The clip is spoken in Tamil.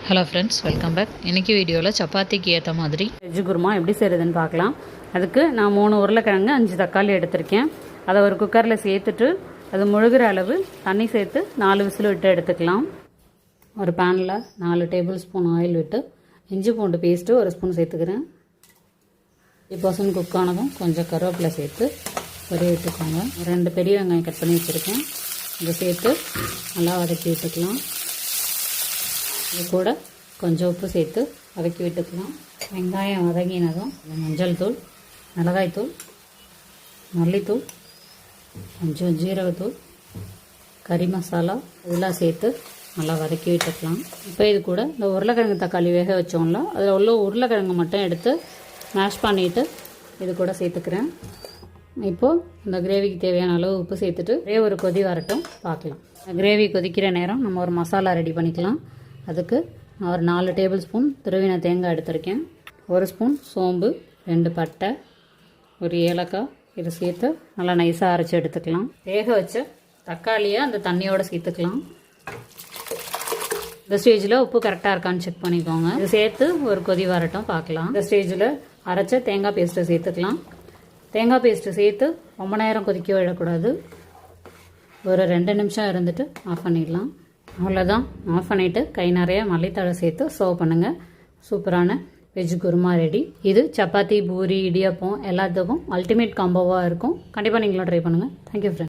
Hello friends, welcome back. இன்றைக்கி வீடியோவில் சப்பாத்திக்கு ஏற்ற மாதிரி வெஜ் குருமா எப்படி செய்கிறதுன்னு பார்க்கலாம். அதுக்கு நான் 3 உருளைக்கிழங்கு 5 தக்காளி எடுத்திருக்கேன். அதை ஒரு குக்கரில் சேர்த்துட்டு அது முழுகிற அளவு தண்ணி சேர்த்து 4 விசில் விட்டு எடுத்துக்கலாம். ஒரு பேனில் 4 டேபிள் ஸ்பூன் ஆயில் விட்டு இஞ்சி பூண்டு பேஸ்ட்டு 1 ஸ்பூன் சேர்த்துக்கிறேன். 50% குக் ஆனதும் கொஞ்சம் கருவேப்பிலை சேர்த்து பொரிய விட்டுக்கோங்க. 2 பெரிய வெங்காயம் கட் பண்ணி வச்சுருக்கேன். இதை சேர்த்து நல்லா வதக்கி விட்டுக்கலாம். இது கூட கொஞ்சம் உப்பு சேர்த்து வதக்கி விட்டுக்கலாம். வெங்காயம் வதங்கினதும் மஞ்சள் தூள், மிளகாய்த்தூள், மல்லித்தூள், கொஞ்சம் ஜீரகத்தூள், கறி மசாலா இதெல்லாம் சேர்த்து நல்லா வதக்கி விட்டுக்கலாம். இப்போ இது கூட இந்த உருளைக்கிழங்கு தக்காளி வேக வச்சோம்ல, அதில் உள்ள உருளைக்கிழங்கு மட்டும் எடுத்து மேஷ் பண்ணிவிட்டு இது கூட சேர்த்துக்கிறேன். இப்போது இந்த கிரேவிக்கு தேவையான அளவு உப்பு சேர்த்துட்டு ஒரு கொதி வரட்டும் பார்க்கலாம். கிரேவி கொதிக்கிற நேரம் நம்ம ஒரு மசாலா ரெடி பண்ணிக்கலாம். அதுக்கு நான் ஒரு 4 டேபிள் ஸ்பூன் துருவின தேங்காய் எடுத்திருக்கேன். 1 ஸ்பூன் சோம்பு, 2 பட்டை, 1 ஏலக்காய் இதை சேர்த்து நல்லா நைஸாக அரைச்சி எடுத்துக்கலாம். வேக வச்ச தக்காளியை அந்த தண்ணியோடு சேர்த்துக்கலாம். இந்த ஸ்டேஜில் உப்பு கரெக்டாக இருக்கான்னு செக் பண்ணிக்கோங்க. இதை சேர்த்து ஒரு கொதி வரட்டும் பார்க்கலாம். இந்த ஸ்டேஜில் அரைச்ச தேங்காய் பேஸ்ட்டை சேர்த்துக்கலாம். தேங்காய் பேஸ்ட்டு சேர்த்து ரொம்ப நேரம் கொதிக்க விடக்கூடாது. ஒரு 2 நிமிஷம் இருந்துட்டு ஆஃப் பண்ணிடலாம். அவ்வளோதான். ஆஃப் பண்ணிவிட்டு கை நிறைய மல்லித்தழை சேர்த்து சர்வ் பண்ணுங்கள். சூப்பரான வெஜ் குருமா ரெடி. இது சப்பாத்தி, பூரி, இடியாப்பம் எல்லாத்துக்கும் அல்டிமேட் காம்போவாக இருக்கும். கண்டிப்பாக நீங்களும் ட்ரை பண்ணுங்கள். Thank you friends.